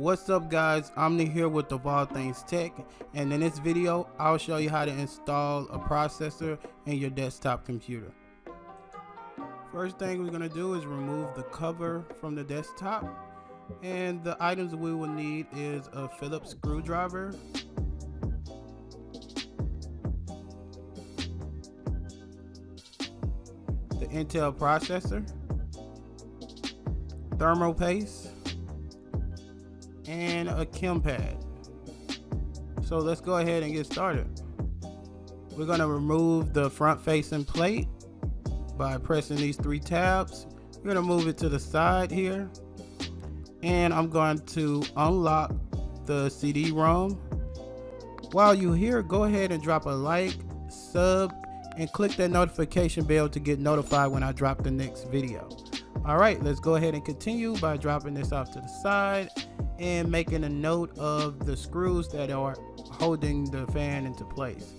What's up guys, Omni here with Of All Things Tech, and in this video I'll show you how to install a processor in your desktop computer. First thing we're going to do is remove the cover from the desktop, and the items we will need is a Phillips screwdriver, the Intel processor, thermal paste, and a chem pad. So let's go ahead and get started. We're going to remove the front facing plate by pressing these three tabs. We're going to move it to the side here, and I'm going to unlock the CD-ROM. While you're here, go ahead and drop a like, sub, and click that notification bell to get notified when I drop the next video. Alright, let's go ahead and continue by dropping this off to the side and making a note of the screws that are holding the fan into place.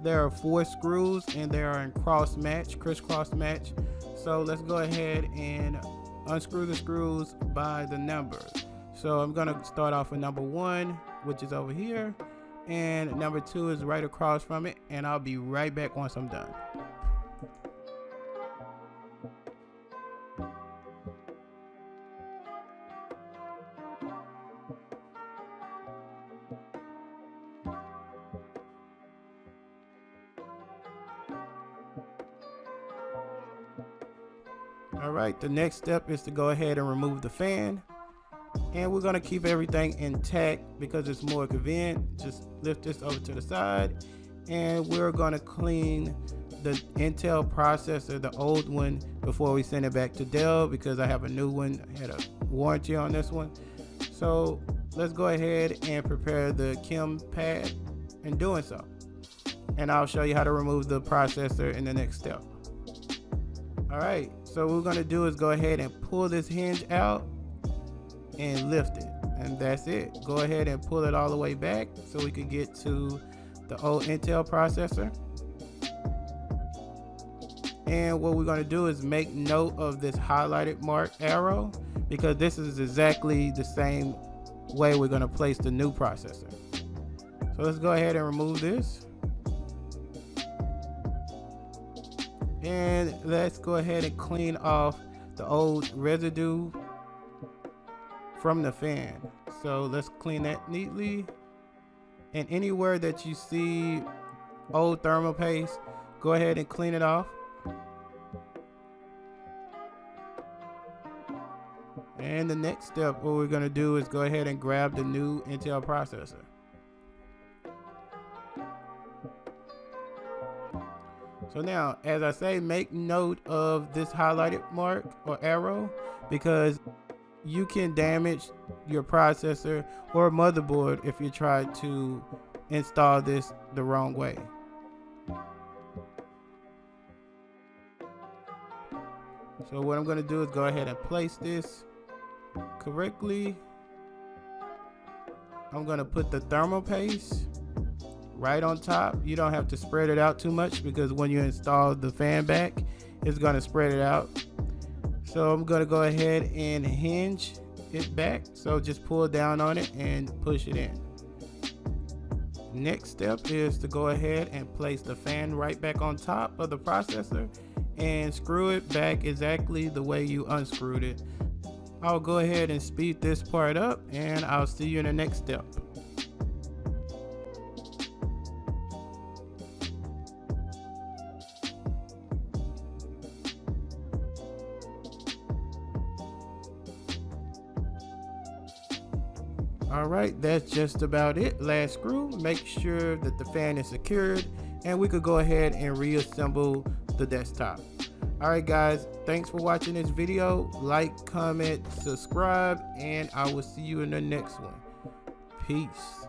There are 4 screws and they are in crisscross match. So let's go ahead and unscrew the screws by the numbers. So I'm going to start off with number 1, which is over here, and number 2 is right across from it, and I'll be right back once I'm done. Alright, the next step is to go ahead and remove the fan, and we're going to keep everything intact because it's more convenient. Just lift this over to the side, and we're going to clean the Intel processor, the old one, before we send it back to Dell because I have a new one. I had a warranty on this one. So let's go ahead and prepare the chem pad in doing so, and I'll show you how to remove the processor in the next step. Alright, so what we're going to do is go ahead and pull this hinge out and lift it, and that's it. Go ahead and pull it all the way back so we can get to the old Intel processor. And what we're going to do is make note of this highlighted mark arrow because this is exactly the same way we're going to place the new processor. So let's go ahead and remove this. And let's go ahead and clean off the old residue from the fan. So let's clean that neatly. And anywhere that you see old thermal paste, go ahead and clean it off. And the next step, what we're going to do is go ahead and grab the new Intel processor. So now, as I say, make note of this highlighted mark or arrow because you can damage your processor or motherboard if you try to install this the wrong way. So what I'm going to do is go ahead and place this correctly. I'm going to put the thermal paste right on top. You don't have to spread it out too much because when you install the fan back, it's going to spread it out. So I'm going to go ahead and hinge it back. So just pull down on it and push it in. Next step is to go ahead and place the fan right back on top of the processor and screw it back exactly the way you unscrewed it. I'll go ahead and speed this part up, and I'll see you in the next step. Alright, that's just about it. Last screw. Make sure that the fan is secured, and we could go ahead and reassemble the desktop. Alright guys, thanks for watching this video. Like, comment, subscribe, and I will see you in the next one. Peace.